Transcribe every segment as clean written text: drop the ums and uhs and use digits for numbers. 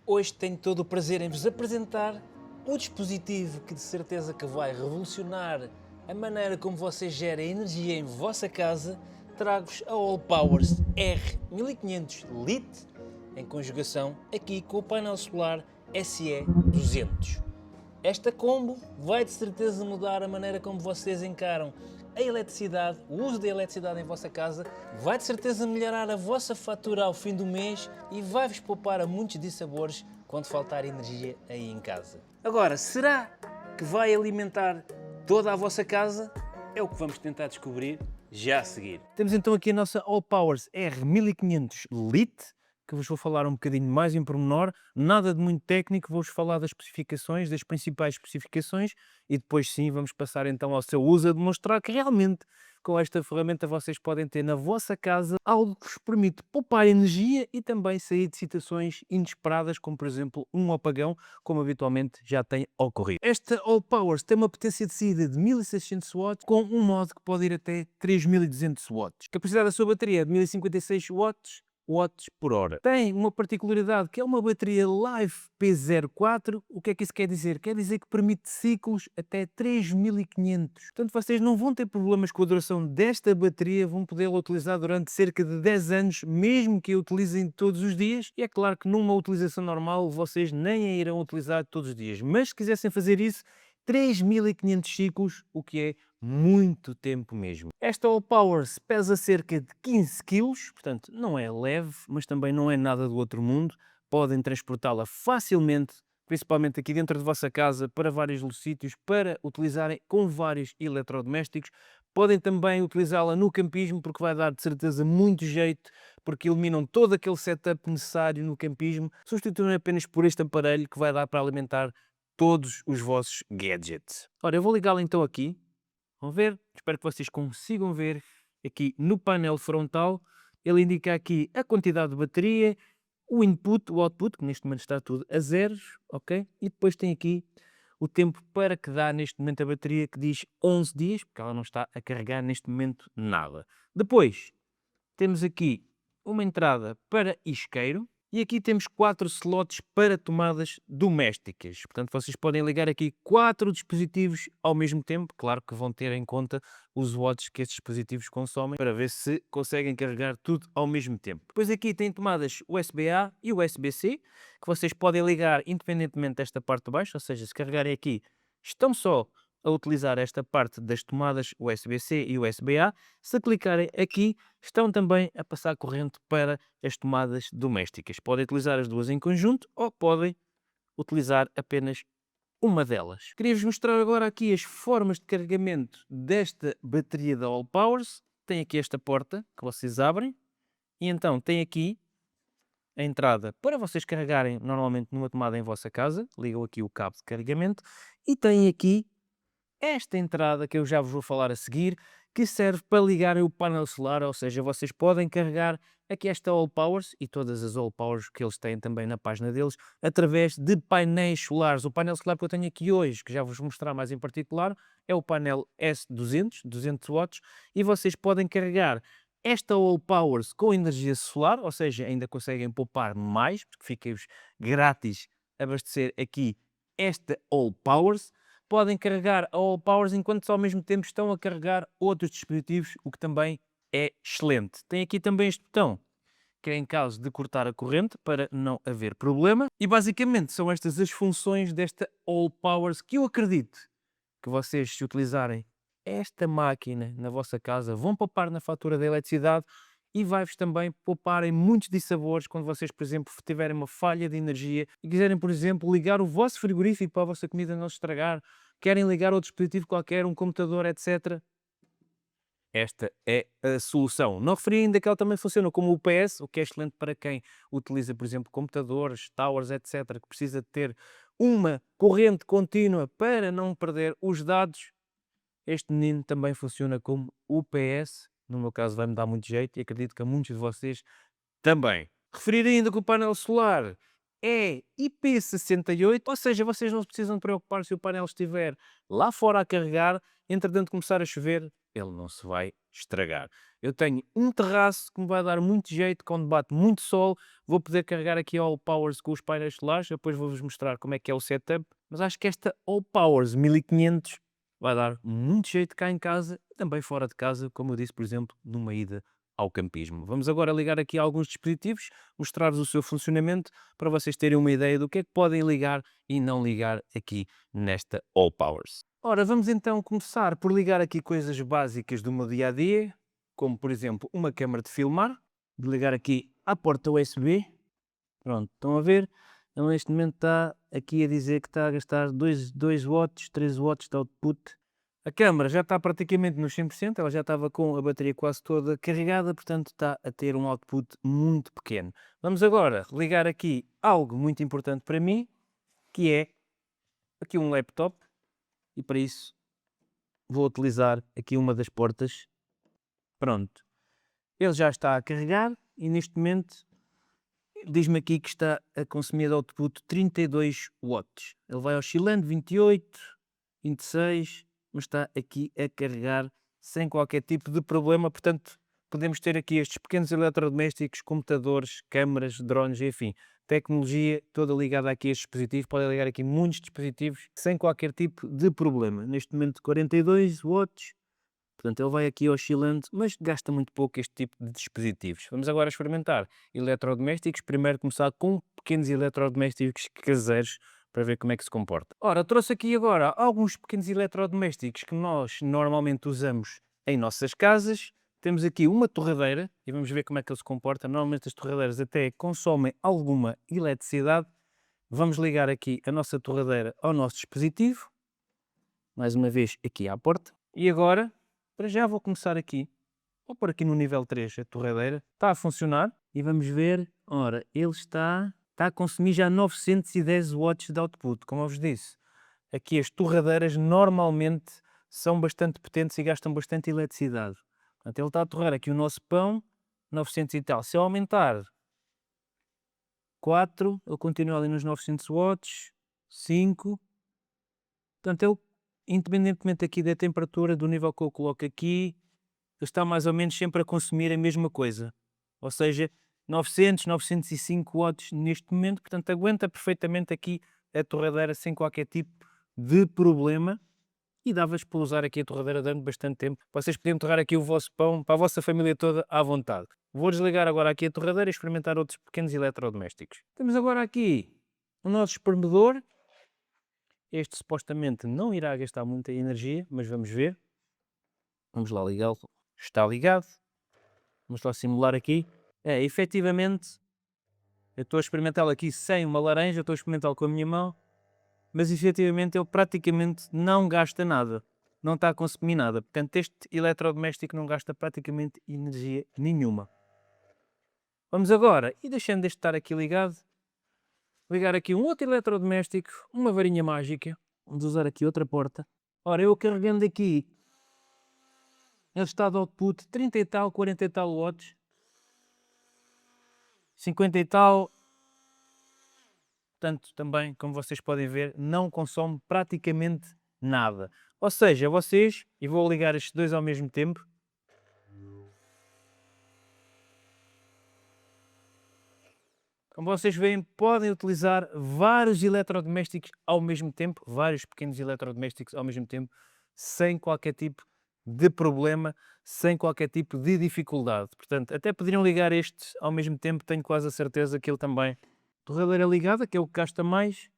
Hoje tenho todo o prazer em vos apresentar um dispositivo que de certeza que vai revolucionar a maneira como vocês gerem energia em vossa casa. Trago-vos a Allpowers R1500 Lite em conjugação aqui com o painel solar SE200. Esta combo vai de certeza mudar a maneira como vocês encaram a eletricidade, o uso da eletricidade em vossa casa, vai de certeza melhorar a vossa fatura ao fim do mês e vai-vos poupar a muitos dissabores quando faltar energia aí em casa. Agora, será que vai alimentar toda a vossa casa? É o que vamos tentar descobrir já a seguir. Temos então aqui a nossa Allpowers R1500 Lite, que vos vou falar um bocadinho mais em pormenor, nada de muito técnico, vou-vos falar das especificações, das principais especificações e depois sim vamos passar então ao seu uso, a demonstrar que realmente com esta ferramenta vocês podem ter na vossa casa algo que vos permite poupar energia e também sair de situações inesperadas, como por exemplo um apagão, como habitualmente já tem ocorrido. Esta Allpowers tem uma potência de saída de 1600 watts com um modo que pode ir até 3200 watts. A capacidade da sua bateria é de 1056 watts por hora. Tem uma particularidade que é uma bateria Life P04. O que é que isso quer dizer? Quer dizer que permite ciclos até 3500. Portanto, vocês não vão ter problemas com a duração desta bateria, vão podê-la utilizar durante cerca de 10 anos, mesmo que a utilizem todos os dias. E é claro que numa utilização normal vocês nem a irão utilizar todos os dias. Mas se quisessem fazer isso, 3500 ciclos, o que é muito tempo mesmo. Esta Allpowers pesa cerca de 15 kg, portanto não é leve, mas também não é nada do outro mundo. Podem transportá-la facilmente, principalmente aqui dentro de vossa casa, para vários sítios, para utilizarem com vários eletrodomésticos. Podem também utilizá-la no campismo, porque vai dar de certeza muito jeito, porque eliminam todo aquele setup necessário no campismo, substituem apenas por este aparelho que vai dar para alimentar todos os vossos gadgets. Ora, eu vou ligá-la então aqui. Vão ver? Espero que vocês consigam ver aqui no painel frontal. Ele indica aqui a quantidade de bateria, o input, o output, que neste momento está tudo a zeros, ok? E depois tem aqui o tempo para que dá neste momento a bateria, que diz 11 dias, porque ela não está a carregar neste momento nada. Depois temos aqui uma entrada para isqueiro. E aqui temos 4 slots para tomadas domésticas. Portanto, vocês podem ligar aqui 4 dispositivos ao mesmo tempo. Claro que vão ter em conta os watts que estes dispositivos consomem para ver se conseguem carregar tudo ao mesmo tempo. Depois aqui tem tomadas USB-A e USB-C, que vocês podem ligar independentemente desta parte de baixo. Ou seja, se carregarem aqui, estão só a utilizar esta parte das tomadas USB-C e USB-A. Se clicarem aqui, estão também a passar corrente para as tomadas domésticas. Podem utilizar as duas em conjunto ou podem utilizar apenas uma delas. Queria-vos mostrar agora aqui as formas de carregamento desta bateria da Allpowers. Tem aqui esta porta que vocês abrem e então tem aqui a entrada para vocês carregarem normalmente numa tomada em vossa casa. Ligam aqui o cabo de carregamento e tem aqui esta entrada que eu já vos vou falar a seguir, que serve para ligarem o painel solar, ou seja, vocês podem carregar aqui esta Allpowers e todas as Allpowers que eles têm também na página deles, através de painéis solares. O painel solar que eu tenho aqui hoje, que já vos vou mostrar mais em particular, é o painel S200, 200 watts, e vocês podem carregar esta Allpowers com energia solar, ou seja, ainda conseguem poupar mais, porque fica-vos grátis abastecer aqui esta Allpowers. Podem carregar a Allpowers enquanto ao mesmo tempo estão a carregar outros dispositivos, o que também é excelente. Tem aqui também este botão, que é em caso de cortar a corrente, para não haver problema. E basicamente são estas as funções desta Allpowers, que eu acredito que vocês, se utilizarem esta máquina na vossa casa, vão poupar na fatura da eletricidade e vai-vos também poupar em muitos dissabores quando vocês, por exemplo, tiverem uma falha de energia e quiserem, por exemplo, ligar o vosso frigorífico para a vossa comida não se estragar, querem ligar outro dispositivo qualquer, um computador, etc. Esta é a solução. Não referi ainda que ela também funciona como UPS, o que é excelente para quem utiliza, por exemplo, computadores, towers, etc., que precisa de ter uma corrente contínua para não perder os dados. Este menino também funciona como UPS. No meu caso vai-me dar muito jeito e acredito que a muitos de vocês também. Referir ainda que o painel solar é IP68, ou seja, vocês não se precisam de preocupar se o painel estiver lá fora a carregar, entretanto começar a chover, ele não se vai estragar. Eu tenho um terraço que me vai dar muito jeito, quando bate muito sol, vou poder carregar aqui a All Powers com os painéis solares, depois vou-vos mostrar como é que é o setup, mas acho que esta All Powers 1500 vai dar muito jeito cá em casa e também fora de casa, como eu disse, por exemplo, numa ida ao campismo. Vamos agora ligar aqui alguns dispositivos, mostrar-vos o seu funcionamento, para vocês terem uma ideia do que é que podem ligar e não ligar aqui nesta All Powers. Ora, vamos então começar por ligar aqui coisas básicas do meu dia a dia, como por exemplo uma câmara de filmar, de ligar aqui à porta USB. Pronto, estão a ver? Então neste momento está aqui a dizer que está a gastar 2 watts, 3 watts de output. A câmara já está praticamente nos 100%, ela já estava com a bateria quase toda carregada, portanto está a ter um output muito pequeno. Vamos agora ligar aqui algo muito importante para mim, que é aqui um laptop, e para isso vou utilizar aqui uma das portas. Pronto, ele já está a carregar e neste momento diz-me aqui que está a consumir de output 32 watts. Ele vai oscilando 28, 26, mas está aqui a carregar sem qualquer tipo de problema. Portanto, podemos ter aqui estes pequenos eletrodomésticos, computadores, câmaras, drones, enfim, tecnologia toda ligada aqui a este dispositivo. Podem ligar aqui muitos dispositivos sem qualquer tipo de problema. Neste momento 42 watts. Portanto, ele vai aqui oscilando, mas gasta muito pouco este tipo de dispositivos. Vamos agora experimentar eletrodomésticos. Primeiro começar com pequenos eletrodomésticos caseiros para ver como é que se comporta. Ora, trouxe aqui agora alguns pequenos eletrodomésticos que nós normalmente usamos em nossas casas. Temos aqui uma torradeira e vamos ver como é que ele se comporta. Normalmente as torradeiras até consomem alguma eletricidade. Vamos ligar aqui a nossa torradeira ao nosso dispositivo. Mais uma vez aqui à porta. E agora, para já vou começar aqui. Vou pôr aqui no nível 3 a torradeira. Está a funcionar. E vamos ver. Ora, ele está a consumir já 910 watts de output. Como eu vos disse, aqui as torradeiras normalmente são bastante potentes e gastam bastante eletricidade. Portanto, ele está a torrar aqui o nosso pão, 900 e tal. Se eu aumentar 4, ele continua ali nos 900 watts. 5. Portanto, ele, independentemente aqui da temperatura, do nível que eu coloco aqui, ele está mais ou menos sempre a consumir a mesma coisa. Ou seja, 900, 905 watts neste momento. Portanto, aguenta perfeitamente aqui a torradeira sem qualquer tipo de problema. E dava-vos para usar aqui a torradeira durante bastante tempo. Vocês podiam torrar aqui o vosso pão para a vossa família toda à vontade. Vou desligar agora aqui a torradeira e experimentar outros pequenos eletrodomésticos. Temos agora aqui o nosso espremedor. Este supostamente não irá gastar muita energia, mas vamos ver. Vamos lá ligá-lo. Está ligado. Vamos lá simular aqui. Efetivamente, eu estou a experimentá-lo aqui sem uma laranja, estou a experimentá-lo com a minha mão, mas efetivamente ele praticamente não gasta nada. Não está a consumir nada. Portanto, este eletrodoméstico não gasta praticamente energia nenhuma. Vamos agora, e deixando este estar aqui ligado, ligar aqui um outro eletrodoméstico, uma varinha mágica. Vamos usar aqui outra porta. Ora, eu carregando aqui, ele está de output 30 e tal, 40 e tal watts, 50 e tal. Portanto, também, como vocês podem ver, não consome praticamente nada. Ou seja, vocês, e vou ligar estes dois ao mesmo tempo, como vocês veem, podem utilizar vários eletrodomésticos ao mesmo tempo, vários pequenos eletrodomésticos ao mesmo tempo, sem qualquer tipo de problema, sem qualquer tipo de dificuldade. Portanto, até poderiam ligar estes ao mesmo tempo, tenho quase a certeza que ele também. Torradeira ligada, que é o que gasta mais.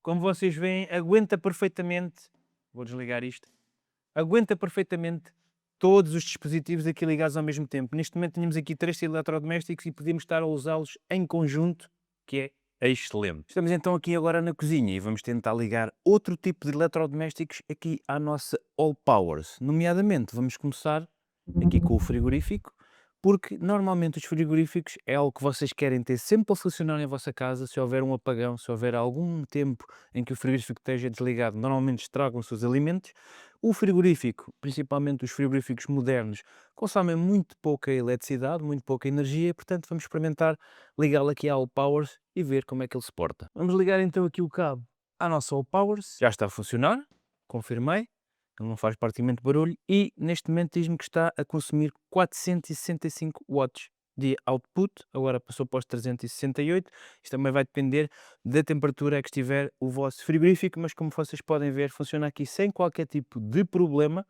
Como vocês veem, aguenta perfeitamente, vou desligar isto, aguenta perfeitamente todos os dispositivos aqui ligados ao mesmo tempo. Neste momento tínhamos aqui 3 eletrodomésticos e podíamos estar a usá-los em conjunto, que é excelente. Estamos então aqui agora na cozinha e vamos tentar ligar outro tipo de eletrodomésticos aqui à nossa All Powers. Nomeadamente, vamos começar aqui com o frigorífico, porque normalmente os frigoríficos é algo que vocês querem ter sempre a funcionar em vossa casa. Se houver um apagão, se houver algum tempo em que o frigorífico esteja desligado, normalmente estragam-se os alimentos. O frigorífico, principalmente os frigoríficos modernos, consomem muito pouca eletricidade, muito pouca energia, portanto vamos experimentar ligá-lo aqui ao All Powers e ver como é que ele se porta. Vamos ligar então aqui o cabo à nossa All Powers, já está a funcionar, confirmei, ele não faz praticamente barulho e neste momento diz-me que está a consumir 465 watts de output, agora passou para os 368, isto também vai depender da temperatura que estiver o vosso frigorífico, mas como vocês podem ver funciona aqui sem qualquer tipo de problema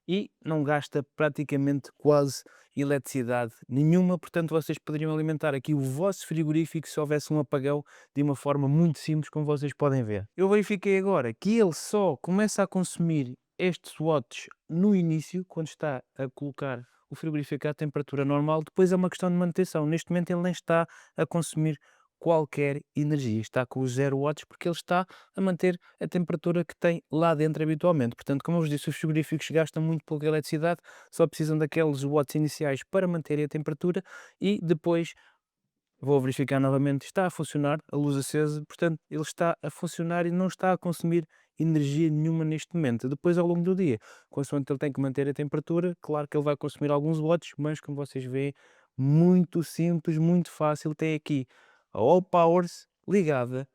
e não gasta praticamente quase eletricidade nenhuma, portanto vocês poderiam alimentar aqui o vosso frigorífico se houvesse um apagão de uma forma muito simples, como vocês podem ver. Eu verifiquei agora que ele só começa a consumir estes watts no início, quando está a colocar o frigorífico à temperatura normal, depois é uma questão de manutenção. Neste momento ele nem está a consumir qualquer energia, está com os 0 watts porque ele está a manter a temperatura que tem lá dentro habitualmente. Portanto, como eu vos disse, os frigoríficos gastam muito pouca eletricidade, só precisam daqueles watts iniciais para manterem a temperatura e depois vou verificar novamente, está a funcionar, a luz acesa, portanto ele está a funcionar e não está a consumir energia nenhuma neste momento. Depois ao longo do dia, consoante ele tem que manter a temperatura, claro que ele vai consumir alguns watts, mas como vocês veem, muito simples, muito fácil, tem aqui a All Powers ligada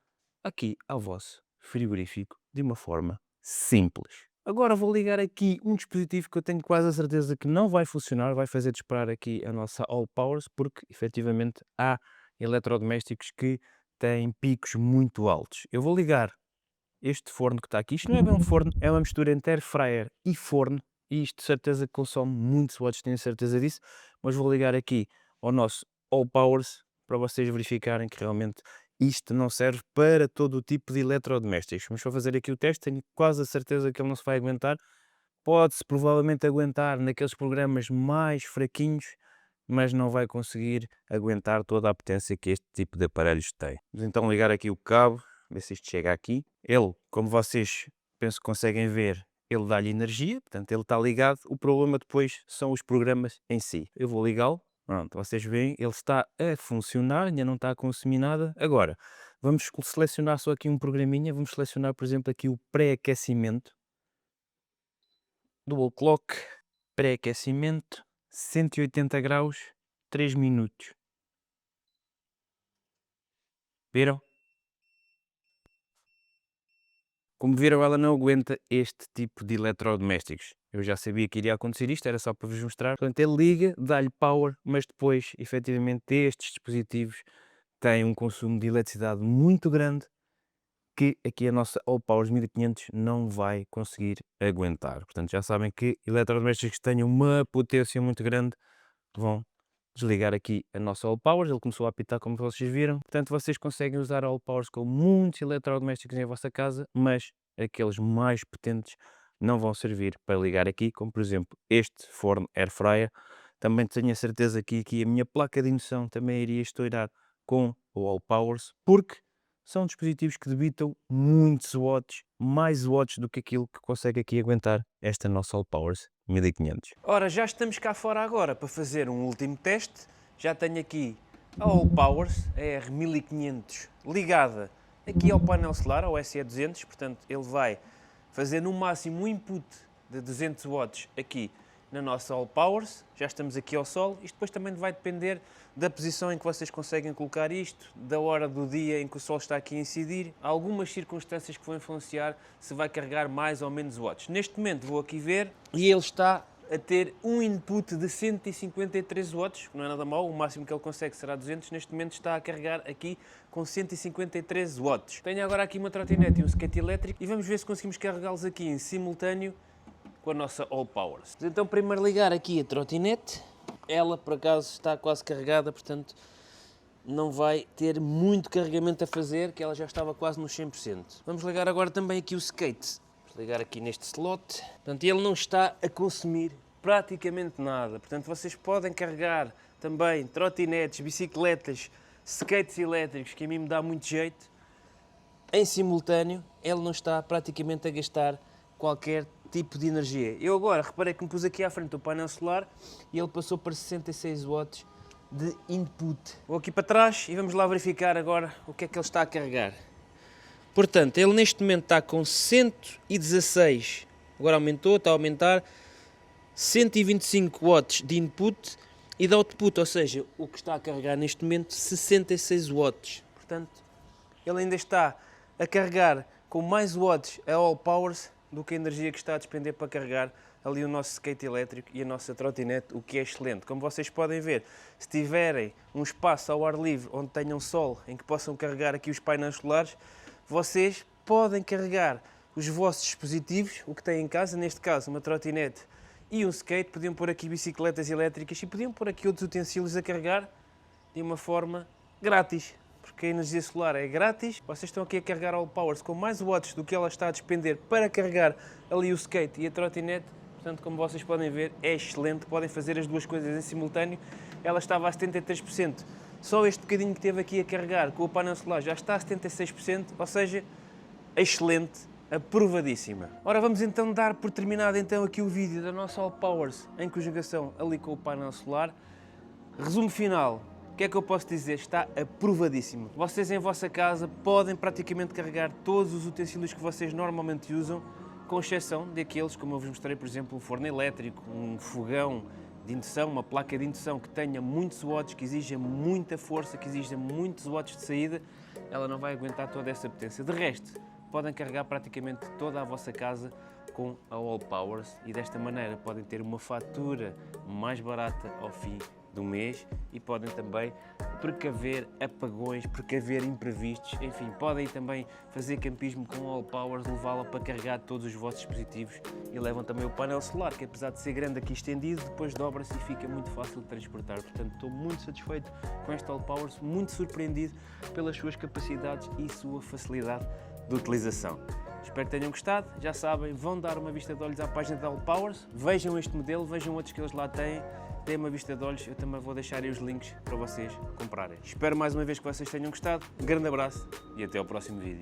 aqui ao vosso frigorífico de uma forma simples. Agora vou ligar aqui um dispositivo que eu tenho quase a certeza que não vai funcionar, vai fazer disparar aqui a nossa All Powers, porque efetivamente há eletrodomésticos que têm picos muito altos. Eu vou ligar este forno que está aqui, isto não é bem um forno, é uma mistura entre air fryer e forno, e isto de certeza que consome muitos watts, tenho certeza disso, mas vou ligar aqui ao nosso All Powers para vocês verificarem que realmente isto não serve para todo o tipo de eletrodomésticos. Vamos só fazer aqui o teste, tenho quase a certeza que ele não se vai aguentar. Pode-se provavelmente aguentar naqueles programas mais fraquinhos, mas não vai conseguir aguentar toda a potência que este tipo de aparelhos tem. Vamos então ligar aqui o cabo, ver se isto chega aqui. Ele, como vocês penso que conseguem ver, ele dá-lhe energia, portanto ele está ligado. O problema depois são os programas em si. Eu vou ligá-lo. Pronto, vocês veem, ele está a funcionar, ainda não está a consumir nada. Agora, vamos selecionar só aqui um programinha, vamos selecionar, por exemplo, aqui o pré-aquecimento. Dual clock, pré-aquecimento, 180 graus, 3 minutos. Viram? Como viram, ela não aguenta este tipo de eletrodomésticos. Eu já sabia que iria acontecer isto, era só para vos mostrar. Portanto, ele liga, dá-lhe power, mas depois, efetivamente, estes dispositivos têm um consumo de eletricidade muito grande que aqui a nossa All Powers 1500 não vai conseguir aguentar. Portanto, já sabem que eletrodomésticos que tenham uma potência muito grande vão desligar aqui a nossa All Powers. Ele começou a apitar, como vocês viram. Portanto, vocês conseguem usar a All Powers com muitos eletrodomésticos em vossa casa, mas aqueles mais potentes não vão servir para ligar aqui, como por exemplo este forno Air Fryer. Também tenho a certeza que aqui a minha placa de indução também iria estourar com o All Powers, porque são dispositivos que debitam muitos watts, mais watts do que aquilo que consegue aqui aguentar esta nossa All Powers 1500. Ora, já estamos cá fora agora para fazer um último teste. Já tenho aqui a All Powers, a R1500, ligada aqui ao painel solar, ao SE200, portanto ele vai fazer no máximo um input de 200 watts aqui na nossa All Powers. Já estamos aqui ao sol. Isto depois também vai depender da posição em que vocês conseguem colocar isto, da hora do dia em que o sol está aqui a incidir. Há algumas circunstâncias que vão influenciar se vai carregar mais ou menos watts. Neste momento vou aqui ver e ele está a ter um input de 153 watts, que não é nada mau, o máximo que ele consegue será 200, neste momento está a carregar aqui com 153 watts. Tenho agora aqui uma trotinete e um skate elétrico e vamos ver se conseguimos carregá-los aqui em simultâneo com a nossa All Powers. Então primeiro ligar aqui a trotinete, ela por acaso está quase carregada, portanto não vai ter muito carregamento a fazer, que ela já estava quase nos 100%. Vamos ligar agora também aqui o skate. Ligar aqui neste slot, portanto ele não está a consumir praticamente nada, portanto vocês podem carregar também trotinetes, bicicletas, skates elétricos, que a mim me dá muito jeito, em simultâneo. Ele não está praticamente a gastar qualquer tipo de energia. Eu agora reparei que me pus aqui à frente do painel solar e ele passou para 66 watts de input. Vou aqui para trás e vamos lá verificar agora o que é que ele está a carregar. Portanto, ele neste momento está com 116, agora aumentou, está a aumentar, 125 watts de input e de output, ou seja, o que está a carregar neste momento 66 watts. Portanto, ele ainda está a carregar com mais watts a All Powers do que a energia que está a despender para carregar ali o nosso skate elétrico e a nossa trotinete, o que é excelente. Como vocês podem ver, se tiverem um espaço ao ar livre onde tenham sol, em que possam carregar aqui os painéis solares, vocês podem carregar os vossos dispositivos, o que têm em casa, neste caso uma trotinete e um skate, podiam pôr aqui bicicletas elétricas e podiam pôr aqui outros utensílios a carregar de uma forma grátis, porque a energia solar é grátis. Vocês estão aqui a carregar All Powers com mais watts do que ela está a despender para carregar ali o skate e a trotinete. Portanto, como vocês podem ver, é excelente, podem fazer as duas coisas em simultâneo. Ela estava a 73%, só este bocadinho que teve aqui a carregar com o painel solar já está a 76%, ou seja, excelente, aprovadíssima. Ora, vamos então dar por terminado então aqui o vídeo da nossa All Powers em conjugação ali com o painel solar. Resumo final, o que é que eu posso dizer? Está aprovadíssimo. Vocês em vossa casa podem praticamente carregar todos os utensílios que vocês normalmente usam, com exceção daqueles, como eu vos mostrei, por exemplo, um forno elétrico, um fogão de indução, uma placa de indução que tenha muitos watts, que exija muita força, que exija muitos watts de saída, ela não vai aguentar toda essa potência. De resto, podem carregar praticamente toda a vossa casa com a All Powers e desta maneira podem ter uma fatura mais barata ao fim do mês e podem também precaver apagões, precaver imprevistos, enfim, podem também fazer campismo com All Powers, levá-la para carregar todos os vossos dispositivos e levam também o painel solar, que apesar de ser grande aqui estendido, depois dobra-se e fica muito fácil de transportar. Portanto, estou muito satisfeito com esta All Powers, muito surpreendido pelas suas capacidades e sua facilidade de utilização. Espero que tenham gostado, já sabem, vão dar uma vista de olhos à página da All Powers, vejam este modelo, vejam outros que eles lá têm, deem uma vista de olhos, eu também vou deixar aí os links para vocês comprarem. Espero mais uma vez que vocês tenham gostado, um grande abraço e até ao próximo vídeo.